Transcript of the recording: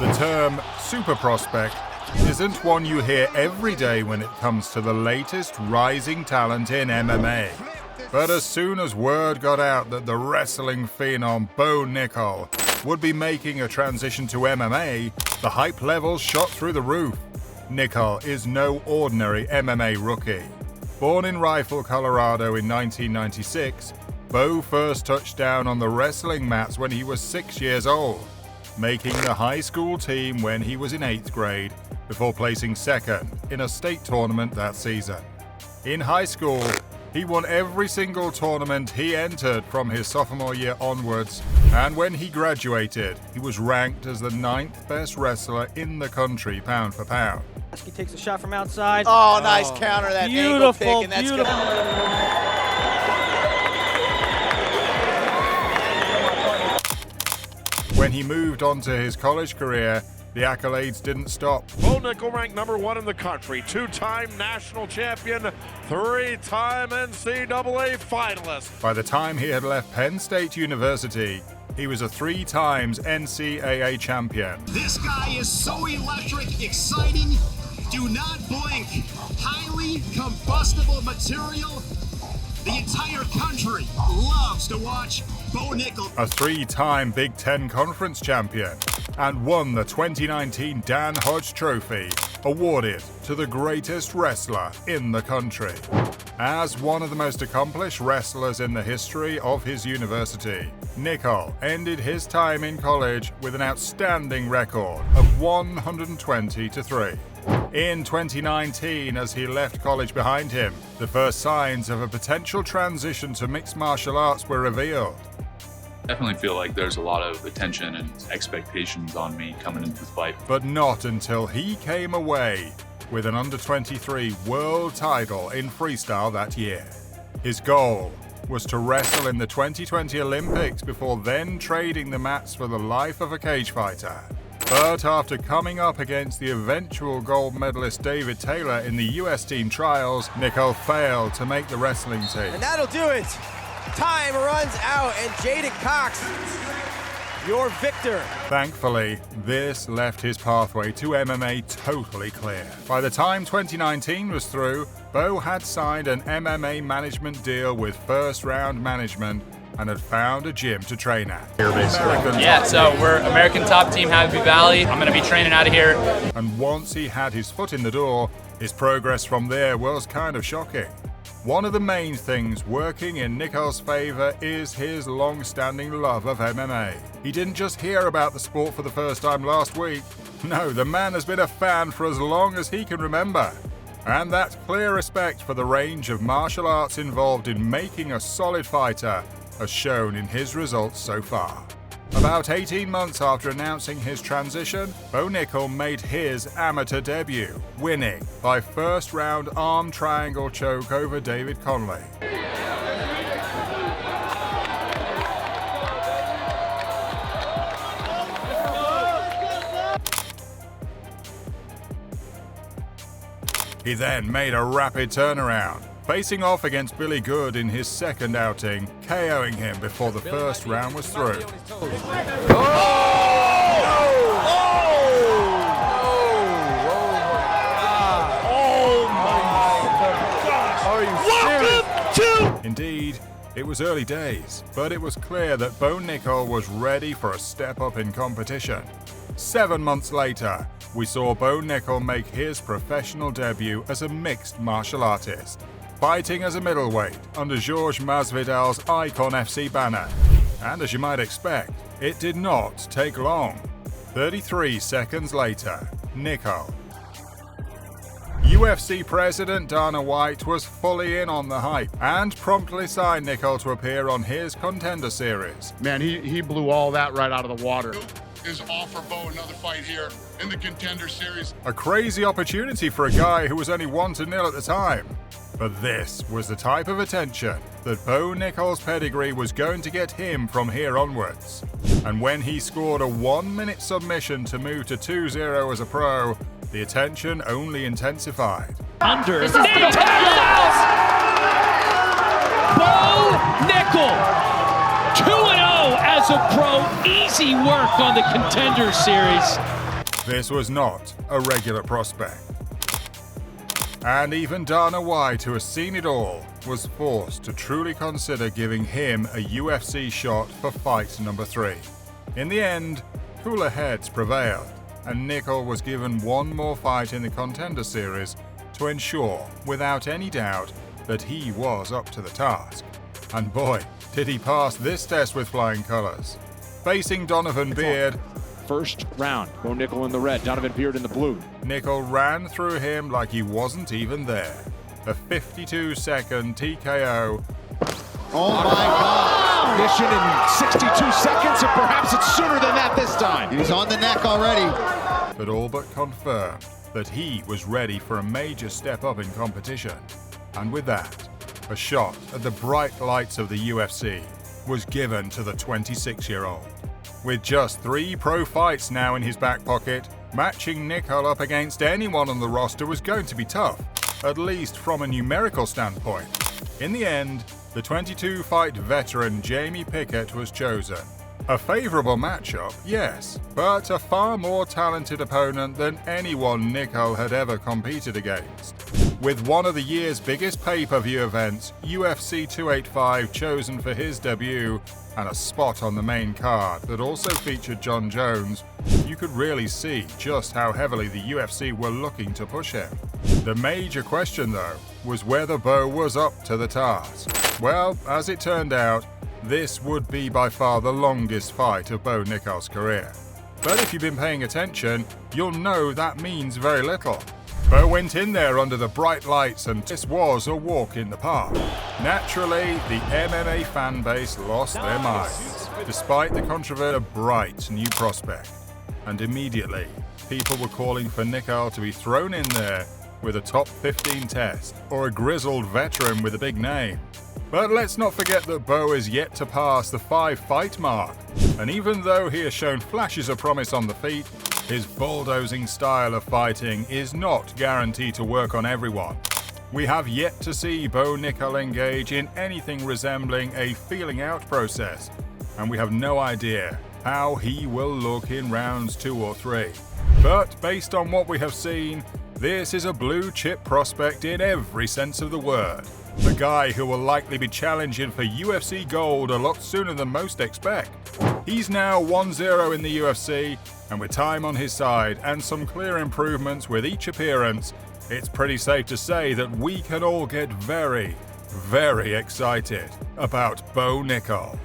The term super prospect isn't one you hear every day when it comes to the latest rising talent in MMA. But as soon as word got out that the wrestling phenom Bo Nickal would be making a transition to MMA, the hype levels shot through the roof. Nickal is no ordinary MMA rookie. Born in Rifle, Colorado in 1996, Bo first touched down on the wrestling mats when he was 6 years old, making the high school team when he was in 8th grade, before placing second in a state tournament that season. In high school, he won every single tournament he entered from his sophomore year onwards, and when he graduated, he was ranked as the 9th best wrestler in the country pound for pound. He takes a shot from outside. Oh, nice counter, that ankle pick, and that's beautiful. When he moved on to his college career, the accolades didn't stop. Bo Nickal ranked #1 in the country, 2-time national champion, 3-time NCAA finalist. By the time he had left Penn State University, he was a 3 times NCAA champion. This guy is so electric, exciting. Do not blink. Highly combustible material. The entire country loves to watch Bo Nickal. A 3-time Big Ten Conference champion, and won the 2019 Dan Hodge Trophy, awarded to the greatest wrestler in the country. As one of the most accomplished wrestlers in the history of his university, Nickal ended his time in college with an outstanding record of 120-3. In 2019, as he left college behind him, the first signs of a potential transition to mixed martial arts were revealed. Definitely feel like there's a lot of attention and expectations on me coming into the fight. But not until he came away with an under-23 world title in freestyle that year. His goal was to wrestle in the 2020 Olympics before then trading the mats for the life of a cage fighter. But after coming up against the eventual gold medalist David Taylor in the US team trials, Nickal failed to make the wrestling team. And that'll do it. Time runs out, and Jaden Cox, your victor. Thankfully, this left his pathway to MMA totally clear. By the time 2019 was through, Bo had signed an MMA management deal with First Round Management and had found a gym to train at. Yeah, so we're American Top Team Happy Valley. I'm going to be training out of here. And once he had his foot in the door, his progress from there was kind of shocking. One of the main things working in Nickal's favor is his long-standing love of MMA. He didn't just hear about the sport for the first time last week. No, the man has been a fan for as long as he can remember. And that clear respect for the range of martial arts involved in making a solid fighter has shown in his results so far. About 18 months after announcing his transition, Bo Nickal made his amateur debut, winning by first-round arm triangle choke over David Conley. He then made a rapid turnaround, facing off against Billy Good in his second outing, KOing him before the first round was through. Indeed, it was early days, but it was clear that Bo Nickal was ready for a step up in competition. 7 months later, we saw Bo Nickal make his professional debut as a mixed martial artist, fighting as a middleweight under Georges Masvidal's Icon FC banner. And as you might expect, it did not take long. 33 seconds later, Nickal. UFC President Dana White was fully in on the hype and promptly signed Nickal to appear on his Contender Series. Man, he blew all that right out of the water. Is offer Bo another fight here in the Contender Series. A crazy opportunity for a guy who was only 1-0 at the time. But this was the type of attention that Bo Nickal's pedigree was going to get him from here onwards. And when he scored a 1-minute submission to move to 2-0 as a pro, the attention only intensified. Under. Bo Nickal, 2-0 as a pro. Easy work on the Contender Series. This was not a regular prospect. And even Dana White, who has seen it all, was forced to truly consider giving him a UFC shot for fight number 3. In the end, cooler heads prevailed, and Nickal was given one more fight in the Contender Series to ensure, without any doubt, that he was up to the task. And boy, did he pass this test with flying colors. Facing Donovan Beard, first round, Bo Nickal in the red, Donovan Beard in the blue. Nickal ran through him like he wasn't even there. A 52-second TKO. Oh my God! Mission in 62 seconds, and perhaps it's sooner than that this time. He's on the neck already. But all but confirmed that he was ready for a major step up in competition. And with that, a shot at the bright lights of the UFC was given to the 26-year-old. With just 3 pro fights now in his back pocket, matching Nickal up against anyone on the roster was going to be tough, at least from a numerical standpoint. In the end, the 22-fight veteran Jamie Pickett was chosen. A favorable matchup, yes, but a far more talented opponent than anyone Nickal had ever competed against. With one of the year's biggest pay-per-view events, UFC 285, chosen for his debut, and a spot on the main card that also featured John Jones, you could really see just how heavily the UFC were looking to push him. The major question, though, was whether Bo was up to the task. Well, as it turned out, this would be by far the longest fight of Bo Nickal's career. But if you've been paying attention, you'll know that means very little. Bo went in there under the bright lights, and this was a walk in the park. Naturally, the MMA fan base lost their minds, despite the controversial bright new prospect. And immediately, people were calling for Nickal to be thrown in there with a top 15 test, or a grizzled veteran with a big name. But let's not forget that Bo is yet to pass the 5-fight mark, and even though he has shown flashes of promise on the feet, his bulldozing style of fighting is not guaranteed to work on everyone. We have yet to see Bo Nickal engage in anything resembling a feeling out process, and we have no idea how he will look in rounds 2 or 3. But based on what we have seen, this is a blue chip prospect in every sense of the word. A guy who will likely be challenging for UFC gold a lot sooner than most expect. He's now 1-0 in the UFC, and with time on his side and some clear improvements with each appearance, it's pretty safe to say that we can all get very, very excited about Bo Nickal.